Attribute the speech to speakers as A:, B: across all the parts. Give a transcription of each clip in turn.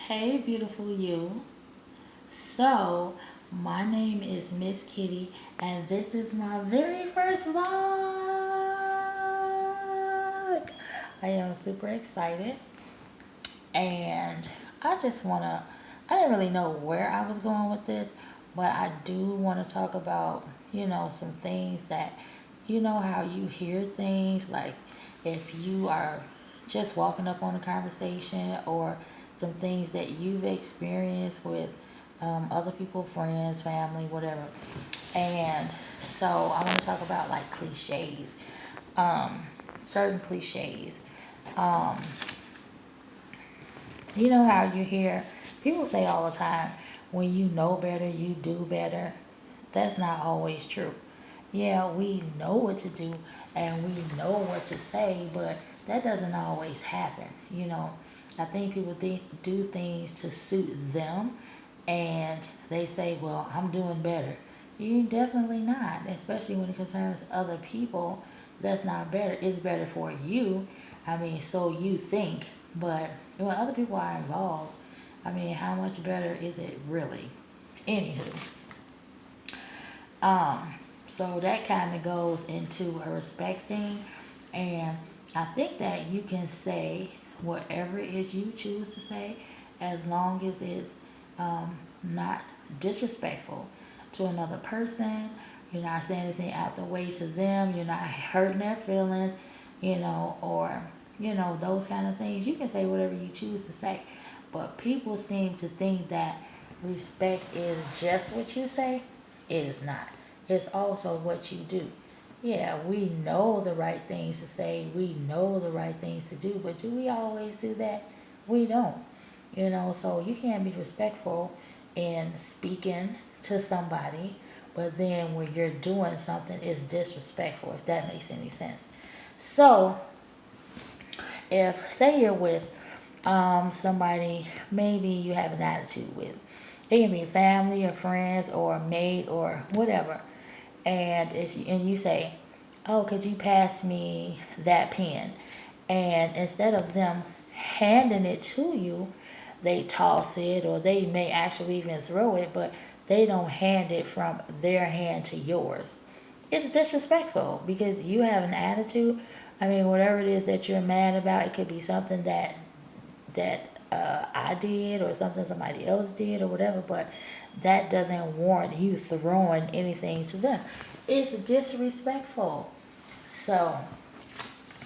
A: Hey, beautiful you. So, my name is Miss Kitty, and this is my very first vlog. I am super excited, and I just want to. I didn't really know where I was going with this, but I do want to talk about, some things that, how you hear things, like if you are just walking up on a conversation or some things that you've experienced with other people, friends, family, whatever. And so I want to talk about like cliches, um, certain cliches. Um, you know how you hear people say all the time, when you know better, you do better. That's not always true. Yeah, we know what to do and we know what to say, but that doesn't always happen. I think people do things to suit them, and they say, well, I'm doing better. You definitely not, especially when it concerns other people. That's not better. It's better for you. I mean, so you think, but when other people are involved, I mean, how much better is it really? Anywho, um, so that kind of goes into a respect thing, and I think that you can say whatever it is you choose to say, as long as it's not disrespectful to another person. You're not saying anything out the way to them. You're not hurting their feelings, or those kind of things. You can say whatever you choose to say, but people seem to think that respect is just what you say. It is not. It's also what you do. Yeah, we know the right things to say, we know the right things to do, but do we always do that? We don't. So you can't be respectful in speaking to somebody, but then when you're doing something, it's disrespectful, if that makes any sense. So, if, say, you're with somebody maybe you have an attitude with, it can be family or friends or a mate or whatever, and you say, "Oh, could you pass me that pen?" And instead of them handing it to you, they toss it, or they may actually even throw it, but they don't hand it from their hand to yours. It's disrespectful because you have an attitude. I mean, whatever it is that you're mad about, it could be something that I did or something somebody else did or whatever, but that doesn't warrant you throwing anything to them. It's disrespectful. So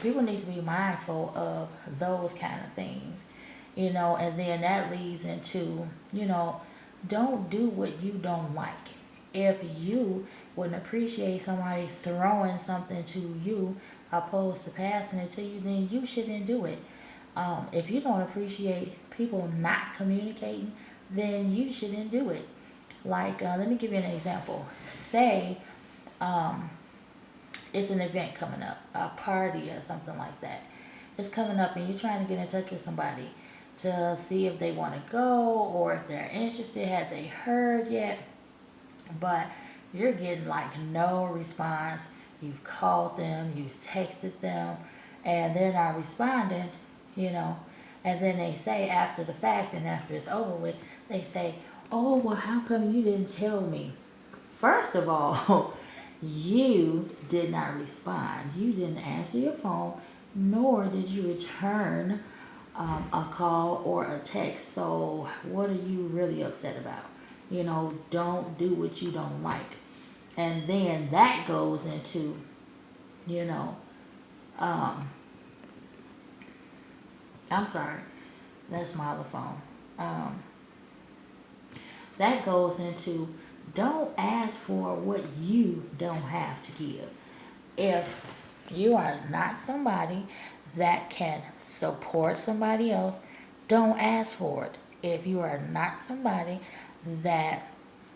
A: people need to be mindful of those kind of things, and then that leads into, don't do what you don't like. If you wouldn't appreciate somebody throwing something to you opposed to passing it to you, then you shouldn't do it. If you don't appreciate people not communicating, then you shouldn't do it. Like, let me give you an example. Say, um, it's an event coming up, a party or something like that. It's coming up, and you're trying to get in touch with somebody to see if they want to go or if they're interested. Had they heard yet? But you're getting like no response. You've called them, you've texted them, and they're not responding, you know. And then they say after the fact and after it's over with, they say, "Oh, well, how come you didn't tell me?" First of all, you did not respond. You didn't answer your phone, nor did you return a call or a text. So, what are you really upset about? Don't do what you don't like. And then that goes into, you know, um, I'm sorry, that's my other phone. Um, that goes into, don't ask for what you don't have to give. If you are not somebody that can support somebody else, don't ask for it. If you are not somebody that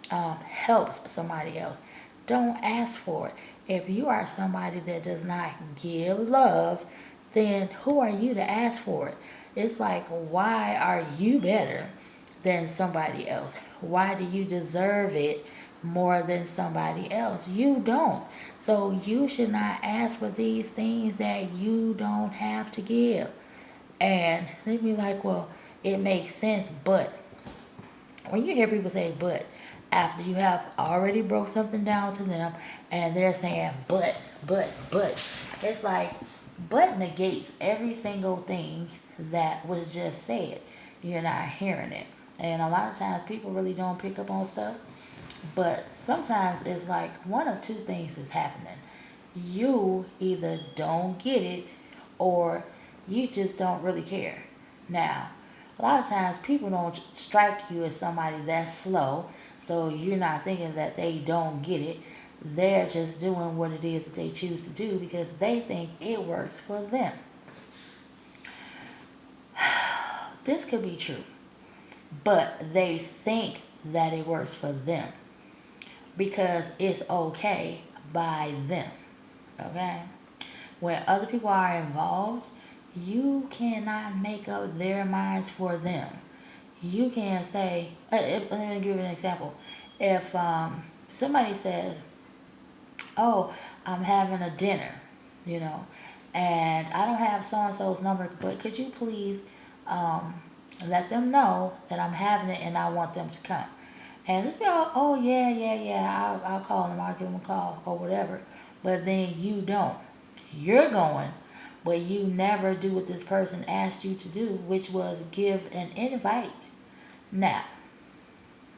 A: helps somebody else, don't ask for it. If you are somebody that does not give love, then who are you to ask for it? It's like, why are you better than somebody else? Why do you deserve it more than somebody else? You don't. So you should not ask for these things that you don't have to give. And they'd be like, well, it makes sense. But when you hear people say but, after you have already broke something down to them and they're saying but, it's like, but negates every single thing that was just said. You're not hearing it. And a lot of times people really don't pick up on stuff. But sometimes it's like one of two things is happening. You either don't get it or you just don't really care. Now, a lot of times people don't strike you as somebody that's slow, so you're not thinking that they don't get it. They're just doing what it is that they choose to do because they think it works for them. This could be true, but they think that it works for them because it's okay by them. Okay? When other people are involved, you cannot make up their minds for them. You can't say, let me give you an example. If somebody says, oh, I'm having a dinner, you know, and I don't have so and so's number, but could you please um, let them know that I'm having it and I want them to come? And this be all, oh yeah, I'll call them, I'll give them a call or whatever. But then you don't. You're going, but you never do what this person asked you to do, which was give an invite. Now,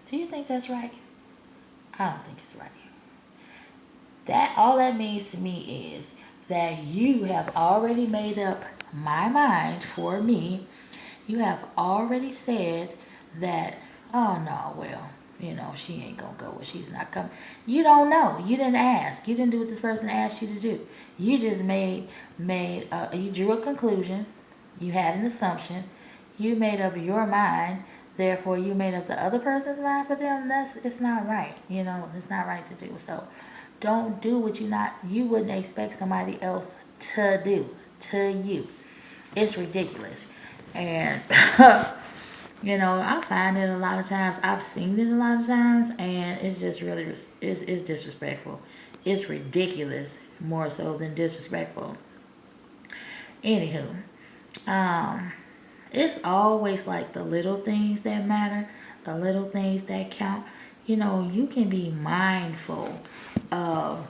A: do you think that's right? I don't think it's right. That all that means to me is that you have already made up my mind for me. You have already said that, oh no, well, you know, she ain't gonna go, she's not coming. You don't know. You didn't ask. You didn't do what this person asked you to do. You just you drew a conclusion. You had an assumption. You made up your mind. Therefore, you made up the other person's mind for them. It's not right. You know, it's not right to do. So, don't do what you wouldn't expect somebody else to do to you. It's ridiculous. And you know, I find it a lot of times. I've seen it a lot of times, and it's just really it's disrespectful. It's ridiculous more so than disrespectful. Anywho, um, it's always like the little things that matter, the little things that count. You know, you can be mindful of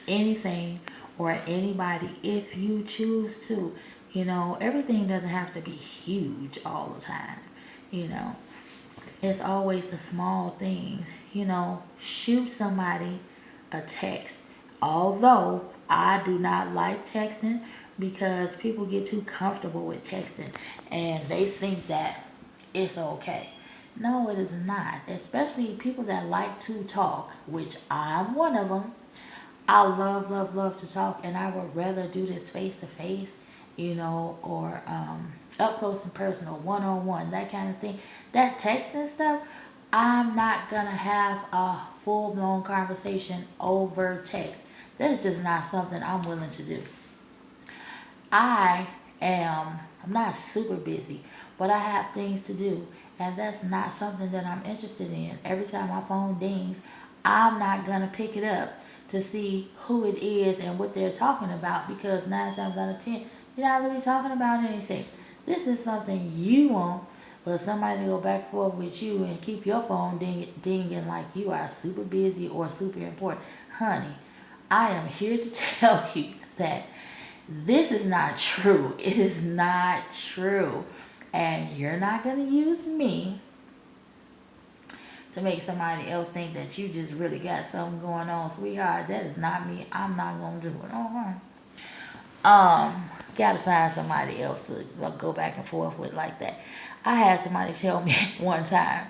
A: anything or anybody if you choose to. You know, everything doesn't have to be huge all the time. You know, it's always the small things. You know, shoot somebody a text. Although I do not like texting because people get too comfortable with texting and they think that it's okay. No, it is not. Especially people that like to talk, which I'm one of them. I love to talk, and I would rather do this face to face, you know, or up close and personal, one on one, that kind of thing. That texting stuff, I'm not gonna have a full blown conversation over text. That's just not something I'm willing to do. I I'm not super busy, but I have things to do, and that's not something that I'm interested in. Every time my phone dings, I'm not gonna pick it up to see who it is and what they're talking about because 9 times out of 10, you're not really talking about anything. This is something you want, but somebody to go back and forth with you and keep your phone dinging like you are super busy or super important. Honey, I am here to tell you that this is not true. It is not true. And you're not going to use me to make somebody else think that you just really got something going on. Sweetheart, that is not me. I'm not going to do it. Got to find somebody else to go back and forth with like that. I had somebody tell me one time,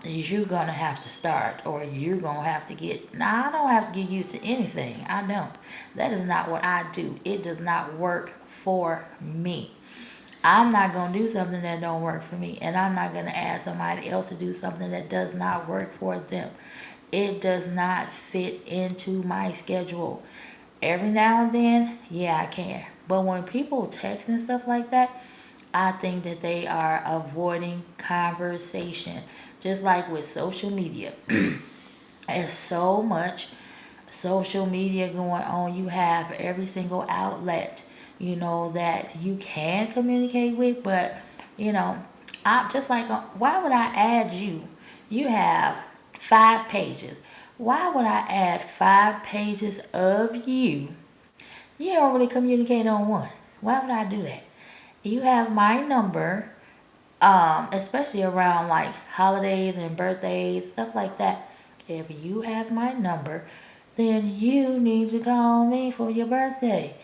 A: you're gonna have to start or you're gonna have to get, now I don't have to get used to anything. I don't. That is not what I do. It does not work for me. I'm not gonna do something that don't work for me, and I'm not gonna ask somebody else to do something that does not work for them. It does not fit into my schedule. Every now and then, yeah, I can. But when people text and stuff like that, I think that they are avoiding conversation. Just like with social media. There's so much social media going on. You have every single outlet, you know, that you can communicate with, but You know, I just like, why would I add you? You have 5 pages. Why would I add 5 pages of you? You don't really communicate on one. Why would I do that? You have my number, especially around like holidays and birthdays, stuff like that. If you have my number, then you need to call me for your birthday.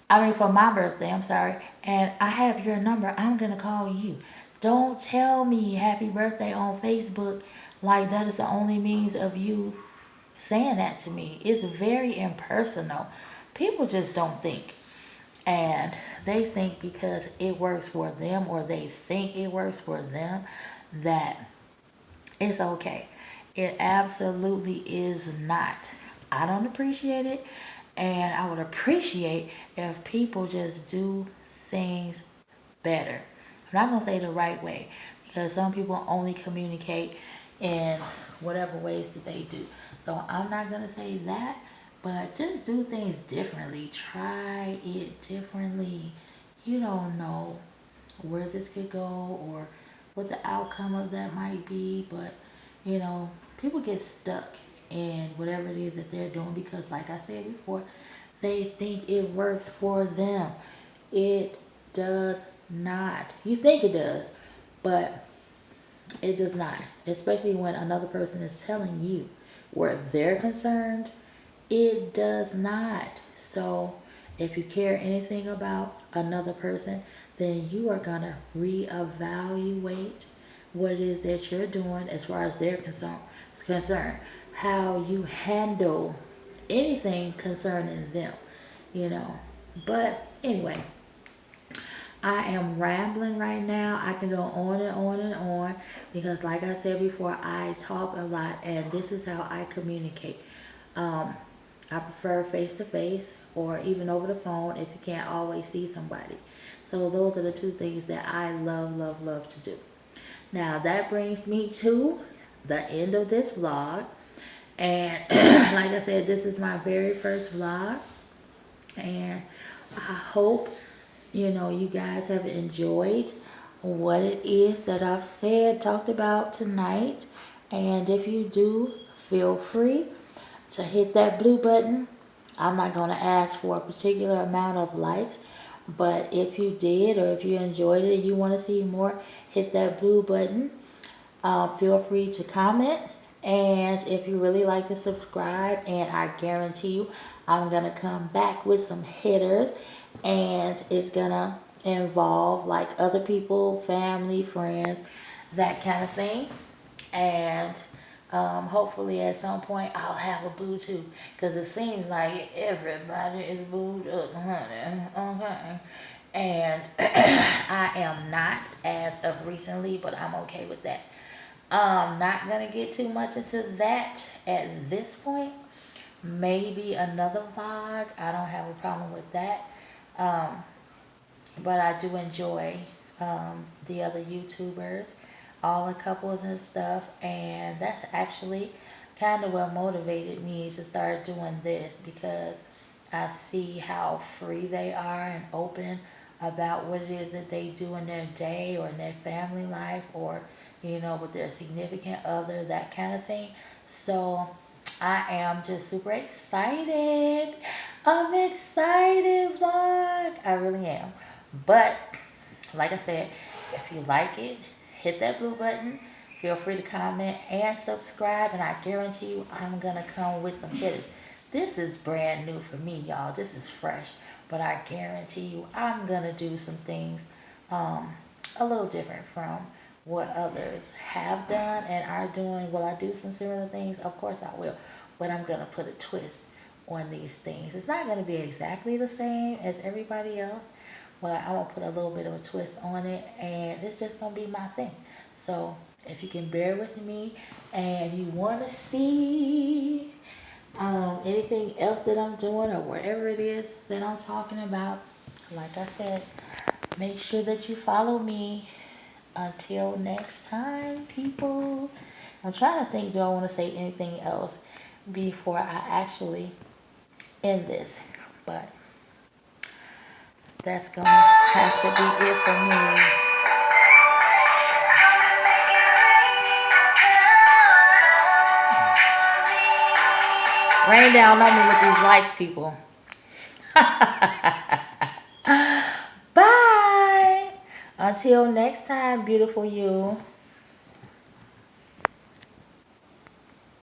A: I mean, for my birthday, I'm sorry. And I have your number. I'm going to call you. Don't tell me happy birthday on Facebook like that is the only means of you saying that to me. It's very impersonal. People just don't think. And they think because it works for them, or they think it works for them, that it's okay. It absolutely is not. I don't appreciate it. And I would appreciate if people just do things better. I'm not going to say the right way, because some people only communicate in whatever ways that they do. So I'm not going to say that, but just do things differently. Try it differently. You don't know where this could go or what the outcome of that might be, but people get stuck in whatever it is that they're doing because, like I said before, they think it works for them. It does not. You think it does, but it does not. Especially when another person is telling you where they're concerned, it does not. So if you care anything about another person, then you are going to reevaluate what it is that you're doing as far as they're concerned, how you handle anything concerning them, you know. But anyway, I am rambling right now. I can go on and on and on because, like I said before, I talk a lot and this is how I communicate. Um, I prefer face to face or even over the phone if you can't always see somebody. So those are the two things that I love, love, love to do. Now that brings me to the end of this vlog. And like I said, this is my very first vlog. And I hope, you guys have enjoyed what it is that I've talked about tonight. And if you do, feel free to hit that blue button. I'm not going to ask for a particular amount of likes, but if you did or if you enjoyed it and you want to see more, hit that blue button. Feel free to comment. And if you really like to subscribe, and I guarantee you, I'm going to come back with some hitters, and it's going to involve like other people, family, friends, that kind of thing. And hopefully at some point I'll have a boo too, because it seems like everybody is booed up, honey. Okay. And I am not as of recently, but I'm okay with that. Not gonna get too much into that at this point. Maybe another vlog. I don't have a problem with that. Um, but I do enjoy the other YouTubers, all the couples and stuff, and that's actually kind of what motivated me to start doing this, because I see how free they are and open about what it is that they do in their day or in their family life, or with their significant other, that kind of thing. So I am just super excited. I'm excited, vlog. I really am. But like I said, if you like it, hit that blue button. Feel free to comment and subscribe, and I guarantee you I'm going to come with some hitters. This is brand new for me, y'all. This is fresh. But I guarantee you I'm going to do some things a little different from what others have done and are doing. Will I do some similar things? Of course I will. But I'm going to put a twist on these things. It's not going to be exactly the same as everybody else, but I'm going to put a little bit of a twist on it, and it's just going to be my thing. So if you can bear with me and you want to see anything else that I'm doing or whatever it is that I'm talking about, like I said, make sure that you follow me. Until next time, people. I'm trying to think, do I want to say anything else before I actually end this? But that's going to have to be it for me. Rain down on me with these likes, people. Bye. Until next time, beautiful you.